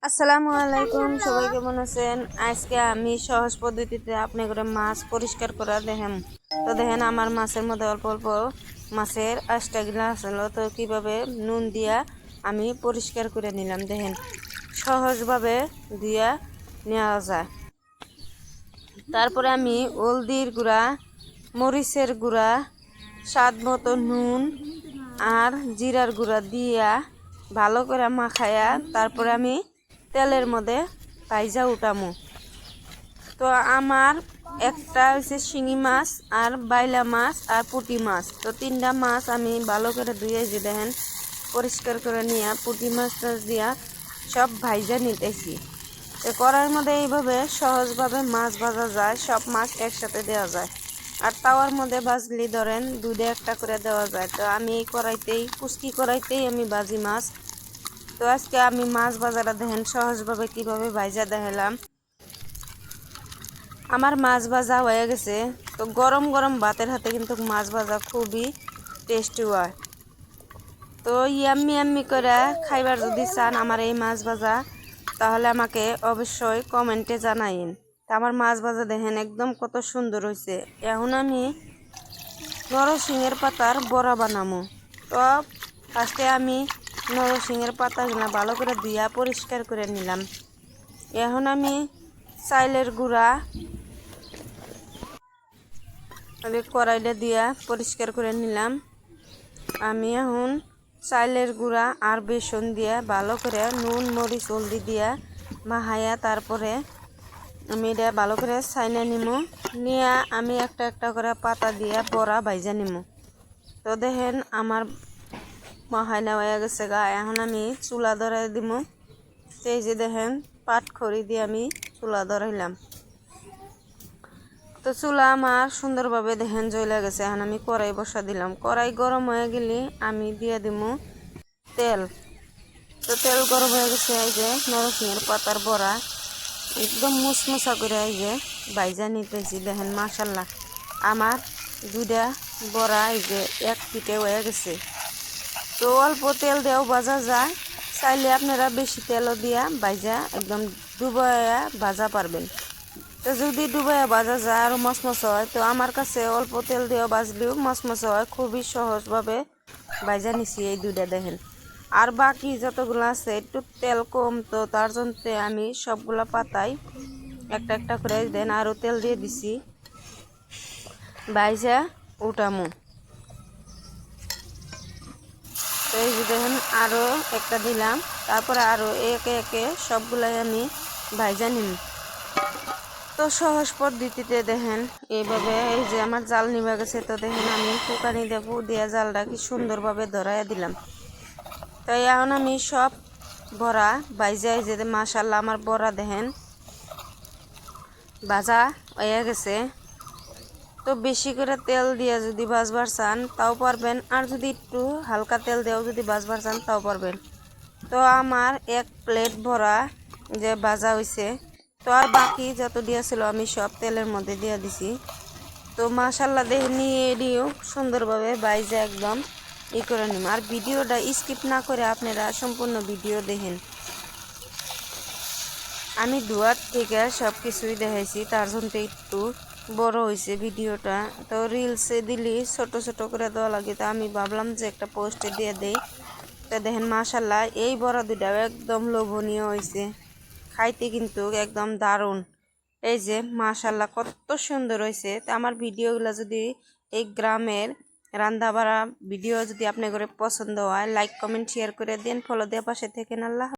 আসসালামু আলাইকুম, সবাই কেমন আছেন? আজকে আমি সহজ পদ্ধতিতে আপনি করে মাছ পরিষ্কার করা দেখেন। তো দেখেন আমার মাছের মধ্যে অল্প অল্প মাছের আষ্টা গিলা আসলো, তো কিভাবে নুন দিয়া আমি পরিষ্কার করে নিলাম। দেখেন সহজভাবে দিয়া নেওয়া যায়। তারপরে আমি হলদির গুঁড়া, মরিচের গুঁড়া, স্বাদ মতো নুন আর জিরার গুঁড়া দিয়া ভালো করে মাখায়া তারপরে আমি তেলের মধ্যে ভাইজা উঠামু। তো আমার একটা হচ্ছে শিঙি মাছ আর বাইলা মাছ আর পুঁটি মাছ, তো তিনটা মাছ আমি ভালো করে ধুয়ে যে দেখেন পরিষ্কার করে নিয়ে পুঁটি মাছ দিয়া সব ভাইজা নিতেছি। তো কড়াইয়ের মধ্যে এইভাবে সহজভাবে মাছ ভাজা যায়, সব মাছ একসাথে দেওয়া যায়। আর তাওয়ার মধ্যে ভাজলি ধরেন দুধে একটা করে দেওয়া যায়। তো আমি এই কড়াইতেই কুচকি কড়াইতেই আমি ভাজি মাছ। তো আজকে আমি মাছ ভাজাটা দেখেন সহজভাবে কিভাবে ভাজা দেখালাম। আমার মাছ ভাজা হয়ে গেছে। তো গরম গরম ভাতের হাতে কিন্তু মাছ ভাজা খুবই টেস্টি হয়। তো ইয়াম্মি করে খাইবার যদি চান আমার এই মাছ ভাজা, তাহলে আমাকে অবশ্যই কমেন্টে জানাইন। তা আমার মাছ ভাজা দেখেন একদম কত সুন্দর হয়েছে। এখন আমি নরসিংহের পাতার বড়া বানাবো। তো ফার্স্টে আমি নরসিংহের পাতাগুলো ভালো করে ধুইয়া পরিষ্কার করে নিলাম। এখন আমি চাইলের গুঁড়া কড়াইলে দিয়া পরিষ্কার করে নিলাম। আমি এখন চাইলের গুঁড়া আর বেসন দিয়া ভালো করে নুন মরিচ হলদি দিয়া মাহাইয়া তারপরে আমি এটা ভালো করে ছাইনা নিমু। নিয়ে আমি একটা একটা করে পাতা দিয়া বড়া ভাইজা নিমু। তো দেখেন আমার মাহাইনা হয়ে গেছে গা। এখন আমি চুলা ধরাই দিমু। এই যে দেখেন পাট খড়ি দিয়ে আমি চুলা ধরাইলাম। তো চুলা আমার সুন্দরভাবে দেখেন জ্বলে গেছে। এখন আমি কড়াই বসা দিলাম। কড়াই গরম হয়ে গেলে আমি দিয়ে দিমু তেল। তো তেল গরম হয়ে গেছে। এই যে নরসিংহের পাতার বড়া একদম মুসমুসা করে এই যে ভাইজা নিতেছি। দেখেন মাশাল্লাহ আমার দুইটা বড়া এই যে এক পিঠে হয়ে গেছে। তো অল্প তেল দিয়েও ভাজা যায়, চাইলে আপনারা বেশি তেলও দিয়া ভাজা একদম ডুবাইয়া ভাজা পারবেন। তো যদি ডুবাইয়া ভাজা যায় আরও মচমচ হয়। তো আমার কাছে অল্প তেল দিয়েও ভাজলেও মচমচ হয়। খুবই সহজভাবে ভাজা নিছি এই দুইটা দেখেন। আর বাকি যতগুলো আছে একটু তেল কম, তো তার জন্য আমি সবগুলা পাতাই একটা একটা করে দেন আরও তেল দিয়ে দিছি ভাজা উঠামু। তো এই যে দেখেন আরও একটা দিলাম, তারপরে আরও একে একে সবগুলাই আমি ভাজা নিম। তো সহজ পদ্ধতিতে দেখেন এইভাবে এই যে আমার জাল নিভে গেছে। তো দেখেন আমি কুকানি দেবো দিয়ে জালটা কি সুন্দরভাবে ধরাইয়া দিলাম। তো এখন আমি সব বড়া ভাইজা এই যে মাশাল্লাহ আমার বড়া দেখেন ভাজা হয়ে গেছে। তো বেশি করে তেল দিয়ে যদি ভাজবার চান তাও পারবেন, আর যদি একটু হালকা তেল দিয়েও যদি ভাজবার চান তাও পারবেন। তো আমার এক প্লেট ভরা যে ভাজা হয়েছে। তো আর বাকি যত দিয়েছিল আমি সব তেলের মধ্যে দিয়ে দিছি। তো মাশাল্লাহ দেখে নিয়ে এডিও সুন্দরভাবে ভাইজা একদম করে নিম। আর ভিডিওটা স্কিপ না করে আপনারা সম্পূর্ণ ভিডিও দেখেন। আমি দুয়ার থেকে সব কিছুই দেখাইছি, তার জন্য একটু বড় হয়েছে ভিডিওটা। তো রিলসে দিলি ছোট ছোট করে দেওয়া লাগে, তো আমি ভাবলাম যে একটা পোস্টে দিয়ে দেই। তো দেখেন মাশাল্লাহ এই বড়া দুটাও একদম লোভনীয় হয়েছে, খাইতে কিন্তু একদম দারুণ। এই যে মাশাল্লাহ কত সুন্দর হয়েছে। তো আমার ভিডিওগুলো যদি এই গ্রামের রান্না বাড়া ভিডিও যদি আপনার পছন্দ হয়, লাইক কমেন্ট শেয়ার করে দিন, ফলো দিয়ে পাশে থেকে আল্লাহ।